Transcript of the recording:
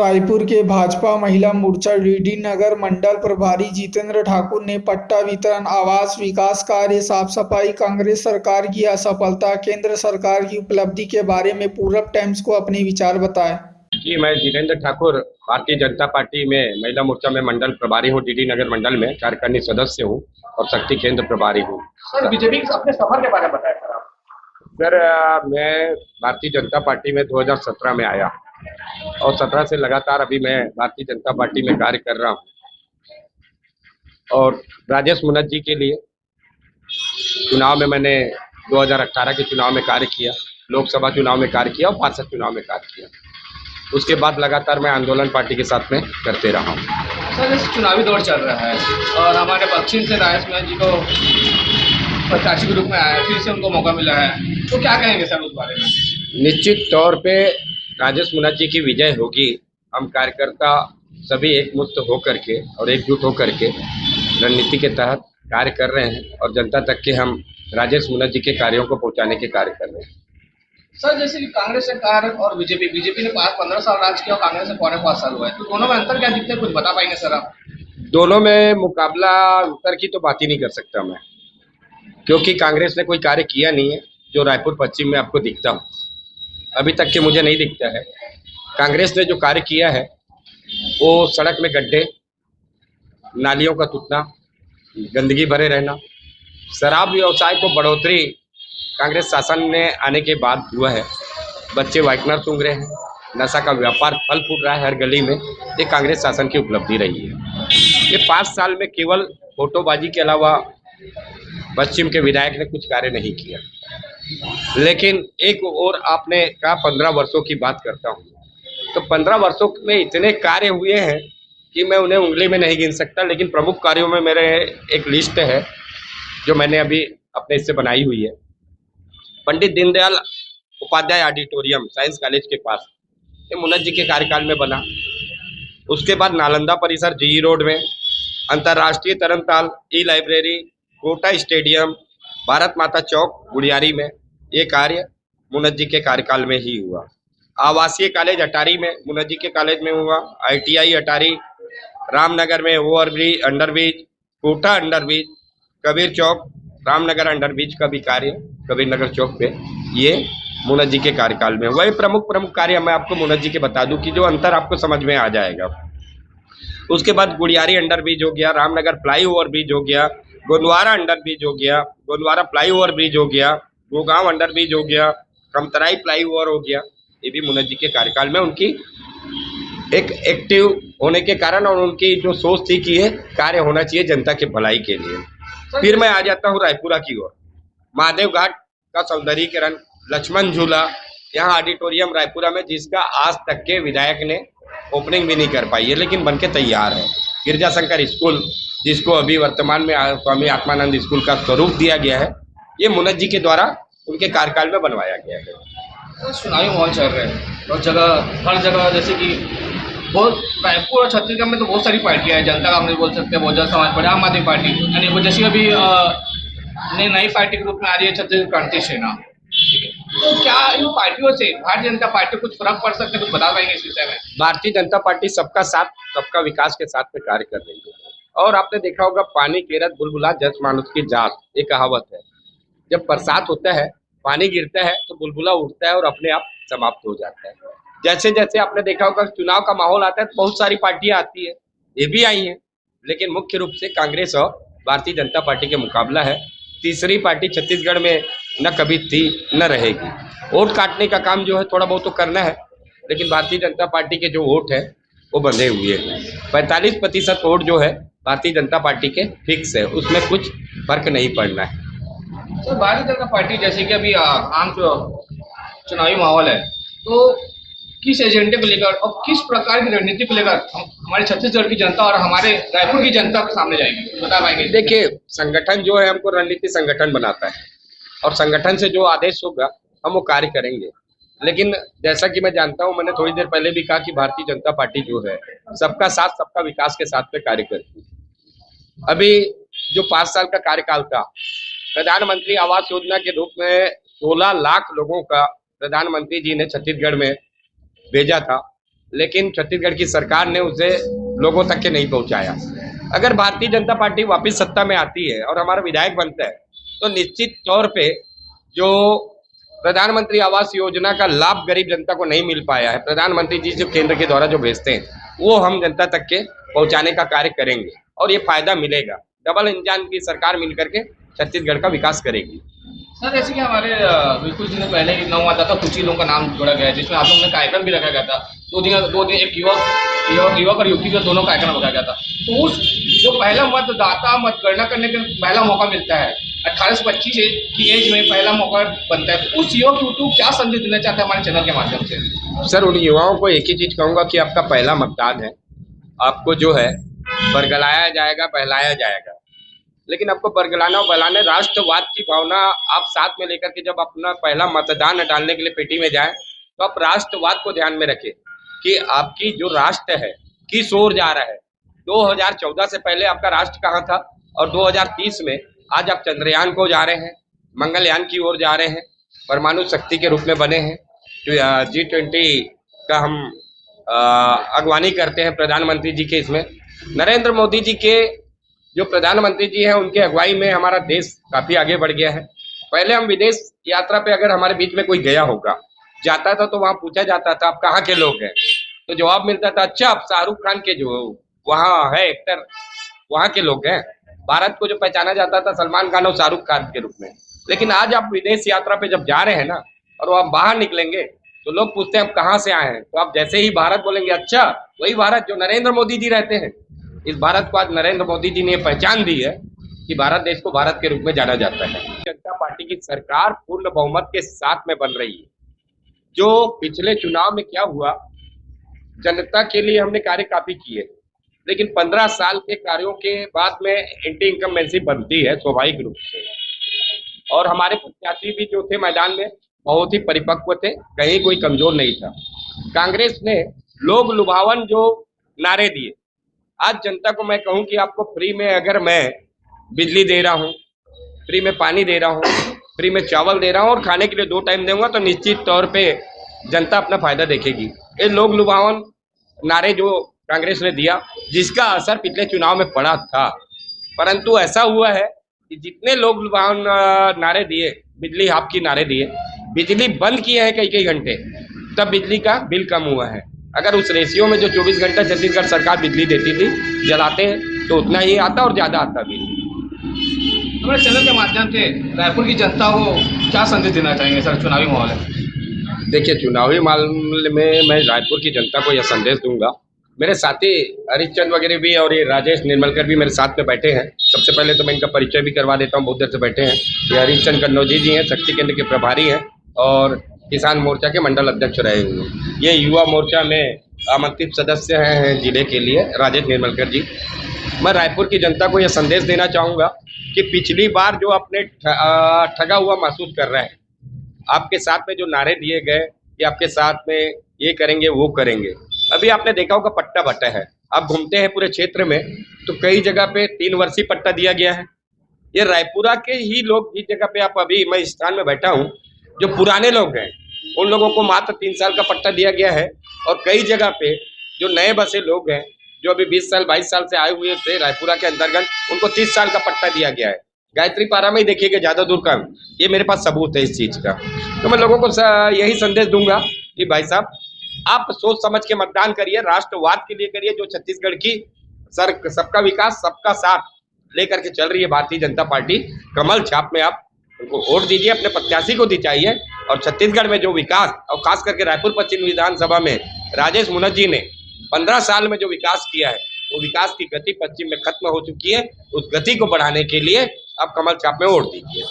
रायपुर के भाजपा महिला मोर्चा डीडी नगर मंडल प्रभारी जितेंद्र ठाकुर ने पट्टा वितरण, आवास विकास कार्य, साफ सफाई, कांग्रेस सरकार की असफलता, केंद्र सरकार की उपलब्धि के बारे में पूरब टाइम्स को अपने विचार बताए। जी, मैं जितेंद्र ठाकुर भारतीय जनता पार्टी में महिला मोर्चा में मंडल प्रभारी हूँ। डीडी नगर मंडल में कार्यकारिणी सदस्य हूँ और शक्ति केंद्र प्रभारी हूँ। सर, बीजेपी के अपने सफर के बारे में बताएं सर आप। सर, मैं भारतीय जनता पार्टी में 2017 में आया और 17 से लगातार अभी मैं भारतीय जनता पार्टी में कार्य कर रहा हूँ और राजेश मुनत जी के लिए चुनाव में मैंने 2018 के चुनाव में कार्य किया, लोकसभा चुनाव में कार्य किया और पार्षद चुनाव में कार्य किया। उसके बाद लगातार मैं आंदोलन पार्टी के साथ में करते रहा हूँ। सर, जैसे चुनावी दौर चल रहा है और हमारे पश्चिम से राजेश मुनत जी को प्रत्याशी के रूप में आया, फिर से उनको मौका मिला है, तो क्या कहेंगे सर उस बारे में? निश्चित तौर पे राजेश मुनत जी की विजय होगी। हम कार्यकर्ता सभी एकमुश्त होकर के और एकजुट होकर के रणनीति के तहत कार्य कर रहे हैं और जनता तक के हम राजेश मुनत जी के कार्यों को पहुंचाने के कार्य कर रहे हैं। सर, जैसे कि कांग्रेस सरकार और बीजेपी ने 15 साल राज किया और कांग्रेस से 5.25 साल हुआ है, तो दोनों में अंतर क्या दिखता है, कुछ बता पाएंगे सर आप? दोनों में मुकाबला अंतर की तो बात ही नहीं कर सकता मैं, क्योंकि कांग्रेस ने कोई कार्य किया नहीं है जो रायपुर पश्चिम में आपको दिखता हो। अभी तक के मुझे नहीं दिखता है। कांग्रेस ने जो कार्य किया है वो सड़क में गड्ढे, नालियों का टूटना, गंदगी भरे रहना, शराब व्यवसाय को बढ़ोतरी कांग्रेस शासन ने आने के बाद हुआ है। बच्चे वाइटनर सूंघ रहे हैं, नशा का व्यापार फल फूट रहा है हर गली में। ये कांग्रेस शासन की उपलब्धि रही है। ये 5 साल में केवल फोटोबाजी के अलावा पश्चिम के विधायक ने कुछ कार्य नहीं किया। लेकिन एक और आपने कहा 15 वर्षों की बात करता हूँ, तो 15 वर्षों में इतने कार्य हुए हैं कि मैं उन्हें उंगली में नहीं गिन सकता। लेकिन प्रमुख कार्यों में मेरे एक लिस्ट है जो मैंने अभी अपने इससे बनाई हुई है। Pandit Deendayal Upadhyay auditorium science college के पास, ये मुनत जी के कार्यकाल में बना। उसके बाद नालंदा परिसर जीई रोड में, अंतर्राष्ट्रीय तरनताल ई लाइब्रेरी, कोटा स्टेडियम, भारत माता चौक गुड़ियारी में, ये कार्य मुनत जी के कार्यकाल में ही हुआ। आवासीय कॉलेज अटारी में मुनत जी के कॉलेज में हुआ। ITI अटारी, रामनगर में overbridge, underbridge, Kota underbridge, Kabir चौक, रामनगर अंडरब्रिज का भी कार्य कबीर नगर चौक पे, ये मुनत जी के कार्यकाल में वही प्रमुख कार्य मैं आपको मुनत जी के बता दूं कि जो अंतर आपको समझ में आ जाएगा। उसके बाद गुड़ियारी अंडरब्रिज हो गया, रामनगर फ्लाईओवर ब्रिज हो गया, गोंदवारा अंडरब्रिज हो गया, गोंदवारा फ्लाईओवर ब्रिज हो गया, गोगांव अंडरब्रिज हो गया, कमतराई फ्लाईओवर हो गया। ये भी मुनत जी के कार्यकाल में उनकी एक एक्टिव होने के कारण और उनकी जो सोच थी कि ये कार्य होना चाहिए जनता के भलाई के लिए। फिर मैं आ जाता हूँ रायपुरा की ओर। महादेव घाट का सौंदर्यीकरण, लक्ष्मण झूला, यहाँ ऑडिटोरियम रायपुरा में, जिसका आज तक के विधायक ने ओपनिंग भी नहीं कर पाई है, लेकिन बनके तैयार है। गिरजा शंकर स्कूल, जिसको अभी वर्तमान में स्वामी आत्मानंद स्कूल का स्वरूप दिया गया है, ये मुनत जी के द्वारा उनके कार्यकाल में बनवाया गया है। चुनावी माहौल चल रहे हैं और हर जगह, जैसे कि बहुत रायपुर और छत्तीसगढ़ में तो बहुत सारी पार्टियां हैं। जनता कांग्रेस बोल सकते हैं, बहुजन समाज पार्टी, आम आदमी पार्टी, यानी वो जैसे अभी नई पार्टी के रूप में आ रही है छत्तीसगढ़ क्रांति सेना। तो क्या इन पार्टियों से भारतीय जनता पार्टी को कुछ फर्क पड़ सकता है, कुछ बता पाएंगे इस विषय में? भारतीय जनता पार्टी सबका साथ, सबका विकास के साथ में कार्य कर रही है। और आपने देखा होगा, पानी केरत बुलबुला जस मानुष की जात, ये कहावत है। जब बरसात होता है, पानी गिरता है तो बुलबुला उठता है और अपने आप समाप्त हो जाता है। जैसे जैसे आपने देखा होगा चुनाव का माहौल आता है तो बहुत सारी पार्टियां आती है, ये भी आई हैं, लेकिन मुख्य रूप से कांग्रेस और भारतीय जनता पार्टी के मुकाबला है। तीसरी पार्टी छत्तीसगढ़ में न कभी थी न रहेगी। वोट काटने का काम जो है थोड़ा बहुत तो करना है, लेकिन भारतीय जनता पार्टी के जो वोट है वो बंधे हुए हैं। 45% वोट जो है भारतीय जनता पार्टी के फिक्स है, उसमें कुछ फर्क नहीं पड़ना है। तो भारतीय जनता पार्टी जैसे कि अभी आम चुनावी माहौल है, तो किस एजेंडे को लेकर और किस प्रकार की रणनीति को लेकर हमारे छत्तीसगढ़ की जनता और हमारे रायपुर की जनता के सामने जाएगी, बता पाएंगे? देखिए, संगठन जो है हमको रणनीति संगठन बनाता है और संगठन से जो आदेश होगा हम वो कार्य करेंगे। लेकिन जैसा कि मैं जानता हूँ, मैंने थोड़ी देर पहले भी कहा कि भारतीय जनता पार्टी जो है सबका साथ, सबका विकास के साथ में कार्य करती है। अभी जो 5 साल का कार्यकाल था, प्रधानमंत्री आवास योजना के रूप में 16 लाख लोगों का प्रधानमंत्री जी ने छत्तीसगढ़ में भेजा था। लेकिन छत्तीसगढ़ की सरकार ने उसे लोगों तक के नहीं पहुंचाया। अगर भारतीय जनता पार्टी वापस सत्ता में आती है और हमारा विधायक बनता है तो निश्चित तौर पे जो प्रधानमंत्री आवास योजना का लाभ गरीब जनता को नहीं मिल पाया है, प्रधानमंत्री जी जो केंद्र के द्वारा जो भेजते हैं वो हम जनता तक के पहुंचाने का कार्य करेंगे और ये फायदा मिलेगा। डबल इंजन की सरकार मिलकर के छत्तीसगढ़ का विकास करेगी। सर जैसे कि हमारे कुछ दिनों पहले ही नौमाता कुछ ही लोगों का नाम जोड़ा गया है, जिसमें आप लोगों ने कार्यक्रम भी रखा गया था। दो दिन एक युवक और युवती का दोनों कार्यक्रम रखा गया था। तो उस जो पहला मतदाता मतगणना करने का पहला मौका मिलता है 18 से 25 की एज में पहला मौका बनता है, तो उस युवक यूट्यूब क्या संदेश देना चाहते हैं हमारे चैनल के माध्यम से? सर उन युवाओं को एक ही चीज कहूंगा कि आपका पहला मतदान है, आपको जो है बरगलाया जाएगा, बहलाया जाएगा, लेकिन आपको बरगलाना और बहलाने राष्ट्रवाद की भावना आप साथ में लेकर के जब अपना पहला मतदान डालने के लिए पेटी में जाए तो आप राष्ट्रवाद को ध्यान में रखें कि आपकी जो राष्ट्र है किस ओर जा रहा है। 2014 से पहले आपका राष्ट्र कहाँ था और 2030 में आज आप चंद्रयान को जा रहे हैं, मंगलयान की ओर जा रहे हैं, परमाणु शक्ति के रूप में बने हैं, जो G20 का हम अगवानी करते हैं प्रधानमंत्री जी के। इसमें नरेंद्र मोदी जी के जो प्रधानमंत्री जी हैं उनके अगुवाई में हमारा देश काफी आगे बढ़ गया है। पहले हम विदेश यात्रा पे अगर हमारे बीच में कोई गया होगा जाता था तो वहाँ पूछा जाता था आप कहाँ के लोग हैं, तो जवाब मिलता था अच्छा आप शाहरुख खान के जो वहाँ है एक्टर वहाँ के लोग हैं। भारत को जो पहचाना जाता था सलमान खान और शाहरुख खान के रूप में। लेकिन आज आप विदेश यात्रा पे जब जा रहे हैं ना और वो आप बाहर निकलेंगे तो लोग पूछते हैं आप कहाँ से आए हैं, तो आप जैसे ही भारत बोलेंगे अच्छा वही भारत जो नरेंद्र मोदी जी रहते हैं। इस भारत को आज नरेंद्र मोदी जी ने पहचान दी है कि भारत देश को भारत के रूप में जाना जाता है। जनता पार्टी की सरकार पूर्ण बहुमत के साथ में बन रही है। जो पिछले चुनाव में क्या हुआ, जनता के लिए हमने कार्य काफी किए, लेकिन 15 साल के कार्यों के बाद में एंटी इनकम्बेंसी बनती है स्वाभाविक रूप से। और हमारे प्रत्याशी भी जो थे मैदान में बहुत ही परिपक्व थे, कहीं कोई कमजोर नहीं था। कांग्रेस ने लोग लुभावन जो नारे दिए, आज जनता को मैं कहूं कि आपको फ्री में अगर मैं बिजली दे रहा हूं, फ्री में पानी दे रहा हूं, फ्री में चावल दे रहा हूं और खाने के लिए 2 टाइम दूंगा तो निश्चित तौर पे जनता अपना फायदा देखेगी। ये लोग लुभावन नारे जो कांग्रेस ने दिया जिसका असर पिछले चुनाव में पड़ा था, परंतु ऐसा हुआ है कि जितने लोग लुभावन नारे दिए, बिजली हाफ की नारे दिए, बिजली बंद किए हैं कई घंटे, तब बिजली का बिल कम हुआ है। अगर उस रेशियो में जो 24 घंटा छत्तीसगढ़ सरकार बिजली देती थी जलाते हैं तो उतना ही आता और ज्यादा आता भी। हमारे चैनल के माध्यम से रायपुर की जनता को क्या संदेश देना चाहेंगे सर चुनावी माहौल है? देखिए चुनावी मामले में मैं रायपुर की जनता को यह संदेश दूंगा, मेरे साथी हरिश्चंद वगैरह भी और ये राजेश निर्मलकर भी मेरे साथ में बैठे हैं। सबसे पहले तो मैं इनका परिचय भी करवा देता हूँ, बहुत देर से बैठे हैं। ये हरिश्चंद कन्नौजी जी हैं, शक्ति केंद्र के प्रभारी हैं और किसान मोर्चा के मंडल अध्यक्ष रहे हुए। ये युवा मोर्चा में आमंत्रित सदस्य हैं जिले के लिए राजेश निर्मलकर जी। मैं रायपुर की जनता को यह संदेश देना चाहूँगा कि पिछली बार जो अपने ठगा हुआ महसूस कर रहे हैं, आपके साथ में जो नारे दिए गए कि आपके साथ में ये करेंगे वो करेंगे, अभी आपने देखा होगा पट्टा भट्टा है। आप घूमते हैं पूरे क्षेत्र में तो कई जगह पे 3 वर्षीय पट्टा दिया गया है। ये रायपुरा के ही लोग जिस जगह पे आप अभी मैं इस स्थान में बैठा हूँ, जो पुराने लोग हैं उन लोगों को मात्र 3 साल का पट्टा दिया गया है। और कई जगह पे जो नए बसे लोग हैं जो अभी 20 साल 22 साल से आए हुए थे रायपुरा के अंतर्गत, उनको 30 साल का पट्टा दिया गया है। गायत्री पारा में ही देखिएगा, ज्यादा दूर का ये मेरे पास सबूत है इस चीज का। तो मैं लोगों को यही संदेश दूंगा कि भाई साहब आप सोच समझ के मतदान करिए, राष्ट्रवाद के लिए करिए, जो छत्तीसगढ़ की सबका विकास सबका साथ लेकर के चल रही है भारतीय जनता पार्टी। कमल छाप में आप उनको वोट दीजिए, अपने प्रत्याशी को दीजिए। और छत्तीसगढ़ में जो विकास और खास करके रायपुर पश्चिम विधानसभा में राजेश मुनत जी ने 15 साल में जो विकास किया है, वो विकास की गति पश्चिम में खत्म हो चुकी है। उस गति को बढ़ाने के लिए आप कमल छाप में वोट दीजिए।